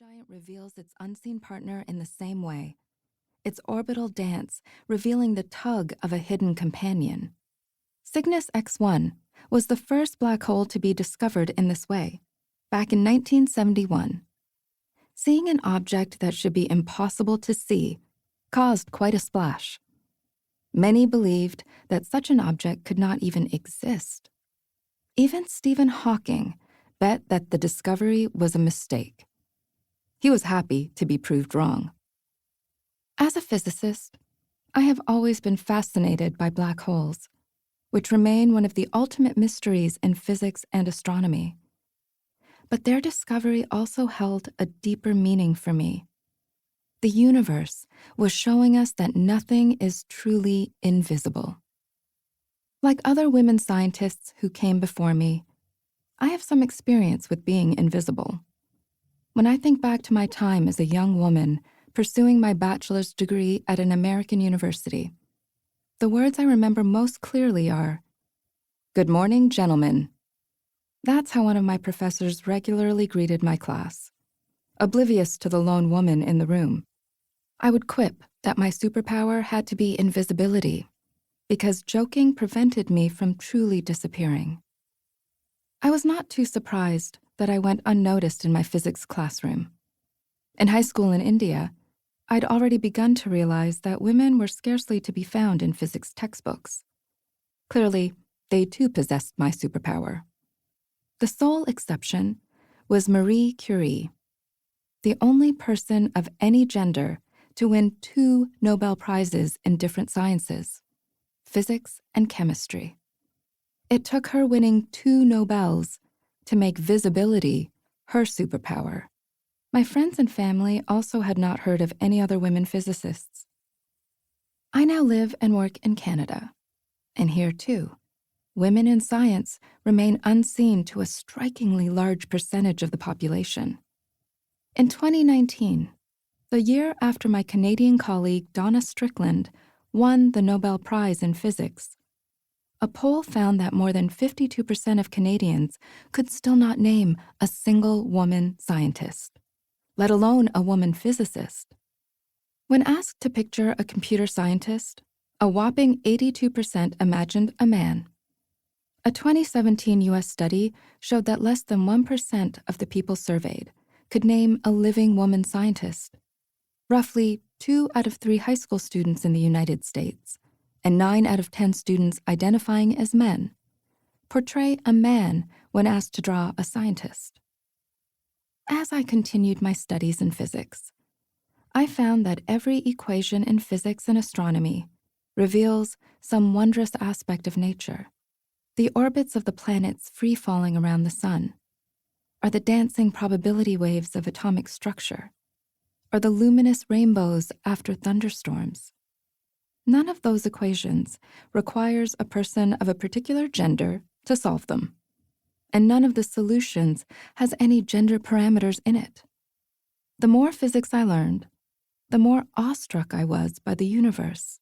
giant reveals its unseen partner in the same way, its orbital dance revealing the tug of a hidden companion. Cygnus X1 was the first black hole to be discovered in this way, back in 1971. Seeing an object that should be impossible to see caused quite a splash. Many believed that such an object could not even exist. Even Stephen Hawking bet that the discovery was a mistake. He was happy to be proved wrong. As a physicist, I have always been fascinated by black holes, which remain one of the ultimate mysteries in physics and astronomy. But their discovery also held a deeper meaning for me. The universe was showing us that nothing is truly invisible. Like other women scientists who came before me, I have some experience with being invisible. When I think back to my time as a young woman pursuing my bachelor's degree at an American university, the words I remember most clearly are, "Good morning, gentlemen." That's how one of my professors regularly greeted my class, oblivious to the lone woman in the room. I would quip that my superpower had to be invisibility, because joking prevented me from truly disappearing. I was not too surprised that I went unnoticed in my physics classroom. In high school in India, I'd already begun to realize that women were scarcely to be found in physics textbooks. Clearly, they too possessed my superpower. The sole exception was Marie Curie, the only person of any gender to win 2 Nobel Prizes in different sciences, physics and chemistry. It took her winning 2 Nobels to make visibility her superpower. My friends and family also had not heard of any other women physicists. I now live and work in Canada, and here too, women in science remain unseen to a strikingly large percentage of the population. In 2019, the year after my Canadian colleague Donna Strickland won the Nobel Prize in Physics, a poll found that more than 52% of Canadians could still not name a single woman scientist, let alone a woman physicist. When asked to picture a computer scientist, a whopping 82% imagined a man. A 2017 US study showed that less than 1% of the people surveyed could name a living woman scientist. Roughly 2 out of 3 high school students in the United States and 9 out of 10 students identifying as men portray a man when asked to draw a scientist. As I continued my studies in physics, I found that every equation in physics and astronomy reveals some wondrous aspect of nature. The orbits of the planets free-falling around the sun, or the dancing probability waves of atomic structure, or the luminous rainbows after thunderstorms. None of those equations requires a person of a particular gender to solve them, and none of the solutions has any gender parameters in it. The more physics I learned, the more awestruck I was by the universe,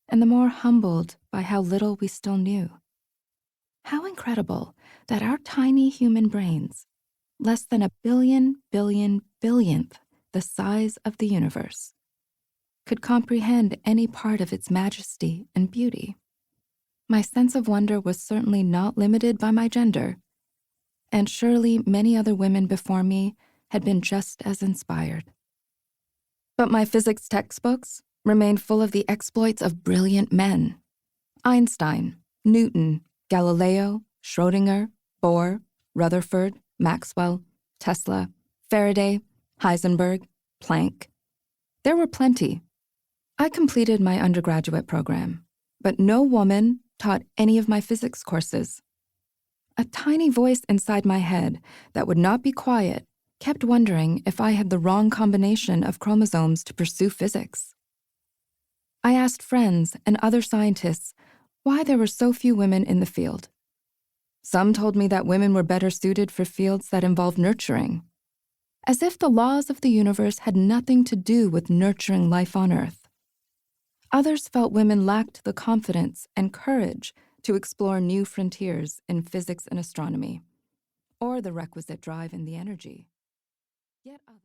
and the more humbled by how little we still knew. How incredible that our tiny human brains, less than a billionth the size of the universe, could comprehend any part of its majesty and beauty. My sense of wonder was certainly not limited by my gender, and surely many other women before me had been just as inspired. But my physics textbooks remained full of the exploits of brilliant men: Einstein, Newton, Galileo, Schrödinger, Bohr, Rutherford, Maxwell, Tesla, Faraday, Heisenberg, Planck. There were plenty. I completed my undergraduate program, but no woman taught any of my physics courses. A tiny voice inside my head that would not be quiet kept wondering if I had the wrong combination of chromosomes to pursue physics. I asked friends and other scientists why there were so few women in the field. Some told me that women were better suited for fields that involved nurturing, as if the laws of the universe had nothing to do with nurturing life on Earth. Others felt women lacked the confidence and courage to explore new frontiers in physics and astronomy, or the requisite drive and the energy. Yet others